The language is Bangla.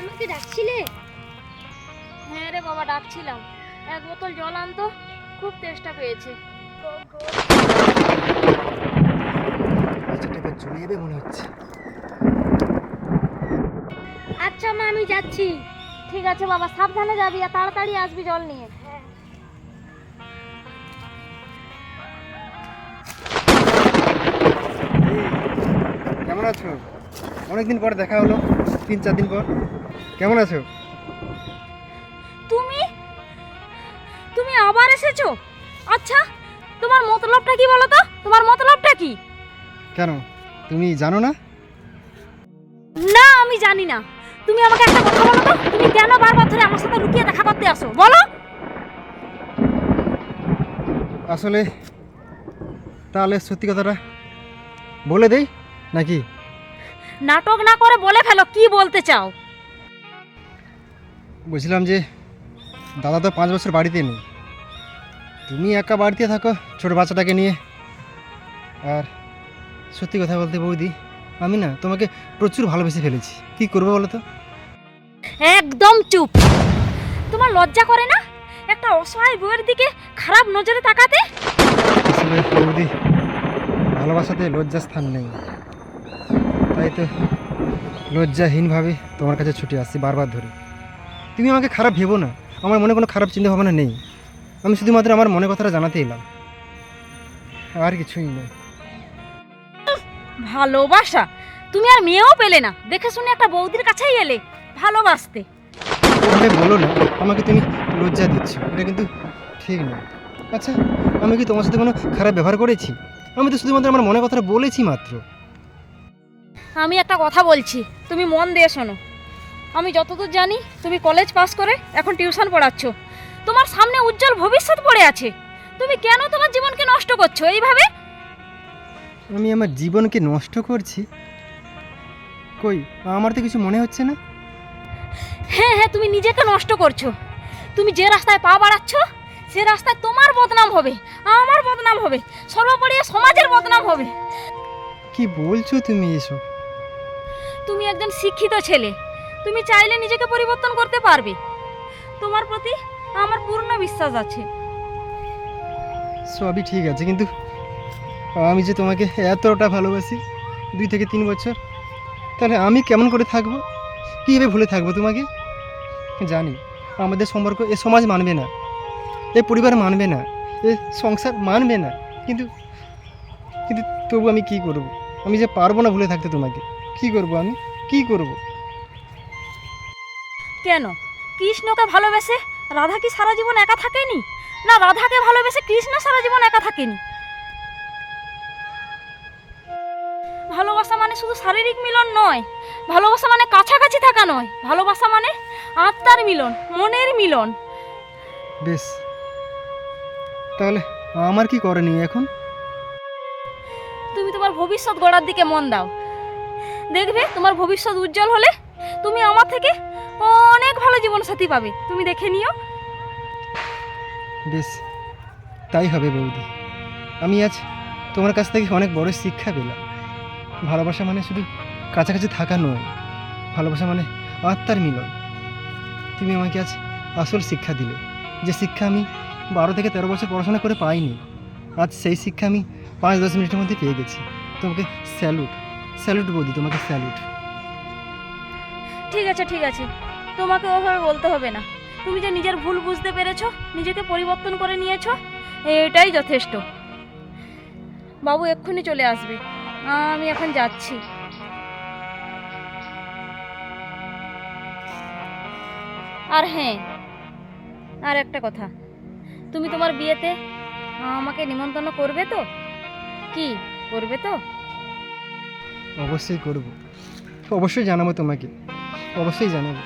আমাকে ডাকছিলে? হ্যাঁ রে বাবা, ডাকছিলাম। এক বোতল জল আনতো, খুব তেষ্টা পেয়েছে। বাচ্চাটা চলে যাবে মনে হচ্ছে। আচ্ছা মা, আমি যাচ্ছি। ঠিক আছে বাবা, সাবধানে যাবি আর তাড়াতাড়ি আসবি জল নিয়ে। কেমন আছো? অনেকদিন পর দেখা হলো, 3-4 দিন পর। কেমন আছো? তুমি তুমি আবার এসেছো? আচ্ছা, তোমার মতলবটা কি বলো তো? তোমার মতলবটা কি? কেন, তুমি জানো না? না, আমি জানি না। তুমি আমাকে একটা কথা বলো তো, তুমি কেন বারবার ধরে আমার সাথে লুকিয়ে দেখা করতে আসো, বলো? আসলে তাহলে সত্যি কথাটা বলে দেই নাকি? নাটক না করে বলে ফেলো, কি বলতে চাও? বলছিলাম যে দাদা তো 5 বছর বাড়িতে নেই, তুমি একা বাড়িতে থাকো ছোট বাচ্চাটাকে নিয়ে। আর সত্যি কথা বলতে বৌদি, আমি না তোমাকে প্রচুর ভালোবেসে ফেলেছি। কি করবো বলো তো? একদম চুপ। তোমার লজ্জা করে না একটা অসহায় বউয়ের দিকে খারাপ নজরে তাকাতে? আসলে বৌদি, ভালোবাসাতে লজ্জার স্থান নেই, তাই তো লজ্জাহীনভাবে তোমার কাছে ছুটে আসছি বারবার ধরে। তুমি আমাকে খারাপ ভেবো না, আমার মনে কোনো খারাপ চিন্তা ভাবনা নেই। আমি শুধুমাত্র আমার মনে কথাটা জানাতে এলাম, আর কিছুই নয়। ভালোবাসা? তুমি আর মেয়েও পেলে না, দেখে শুনে একটা বৌদির কাছেই এলে ভালোবাসতে। ওভাবে বলো না, আমাকে তুমি লজ্জা দিচ্ছ, এটা কিন্তু ঠিক নয়। আচ্ছা, আমি কি তোমার সাথে কোনো খারাপ ব্যবহার করেছি? আমি তো শুধুমাত্র আমার মনে কথাটা বলেছি মাত্র। আমি একটা কথা বলছি, তুমি মন দিয়ে শোনো। আমি যতদূর জানি তুমি কলেজ পাস করে এখন টিউশন পড়াচ্ছ। তোমার সামনে উজ্জ্বল ভবিষ্যৎ পড়ে আছে। তুমি কেন তোমার জীবনকে নষ্ট করছো এইভাবে? আমি আমার জীবনকে নষ্ট করছি? কই, আমার তো কিছু মনে হচ্ছে না। হ্যাঁ হ্যাঁ, তুমি নিজেকে নষ্ট করছো। তুমি যে রাস্তায় পা বাড়াচ্ছ সে রাস্তায় তোমার বদনাম হবে, আমার বদনাম হবে, সর্বোপরি সমাজের বদনাম হবে। কি বলছো তুমি এসব? তুমি একজন শিক্ষিত ছেলে, তুমি চাইলে নিজেকে পরিবর্তন করতে পারবে। তোমার প্রতি আমার পূর্ণ বিশ্বাস আছে। সবই ঠিক আছে, কিন্তু আমি যে তোমাকে এতটা ভালোবাসি 2 থেকে 3 বছর, তাহলে আমি কেমন করে থাকবো, কীভাবে ভুলে থাকবো তোমাকে? জানি আমাদের সম্পর্ক এ সমাজ মানবে না, এ পরিবার মানবে না, এ সংসার মানবে না, কিন্তু কিন্তু তবু আমি কি করব? আমি যে পারবো না ভুলে থাকতে তোমাকে। কি করব আমি, কি করব? কেন, কৃষ্ণকে ভালোবেসে রাধা কি সারা জীবন একা থাকেনি? না রাধাকে ভালোবেসে কৃষ্ণ সারা জীবন একা থাকেনি? ভালোবাসা মানে শুধু শারীরিক মিলন নয়, ভালোবাসা মানে কাছাকাছি থাকা নয়, ভালোবাসা মানে আত্মার মিলন, মনের মিলন। বেশ, তাহলে আমার কি করণীয় এখন? তুমি তোমার ভবিষ্যৎ গড়ার দিকে মন দাও। দেখবে তোমার ভবিষ্যৎ উজ্জ্বল হলে তুমি আমার থেকে অনেক ভালো জীবনসাথী পাবে, তুমি দেখে নিও। বেশ, তাই হবে বৌদি। আমি আজ তোমার কাছ থেকে অনেক বড় শিক্ষা পেলাম। ভালোবাসা মানে শুধু কাছাকাছি থাকা নয়, ভালোবাসা মানে আত্মার মিলন। তুমি আমাকে আজ আসল শিক্ষা দিলে, যে শিক্ষা আমি 12 থেকে 13 বছর পড়াশোনা করে পাইনি। আজ সেই শিক্ষা আমি 5-10 মিনিটের মধ্যে পেয়ে গেছি। তোমাকে স্যালুট, স্যালুট বৌদি, তোমাকে স্যালুট। ঠিক আছে ঠিক আছে, তোমাকে ওভাবে বলতে হবে না। তুমি যে নিজের ভুল বুঝতে পেরেছো, নিজেকে পরিবর্তন করে নিয়েছো, এটাই যথেষ্ট। বাবু এক্ষুনি চলে আসবে, আমি এখন যাচ্ছি। আর হ্যাঁ, আর একটা কথা, তুমি তোমার বিয়েতে আমাকে নিমন্ত্রণ করবে তো? কি করবে তো? অবশ্যই করব, অবশ্যই জানাবো তোমাকে, অবশ্যই জানাবো।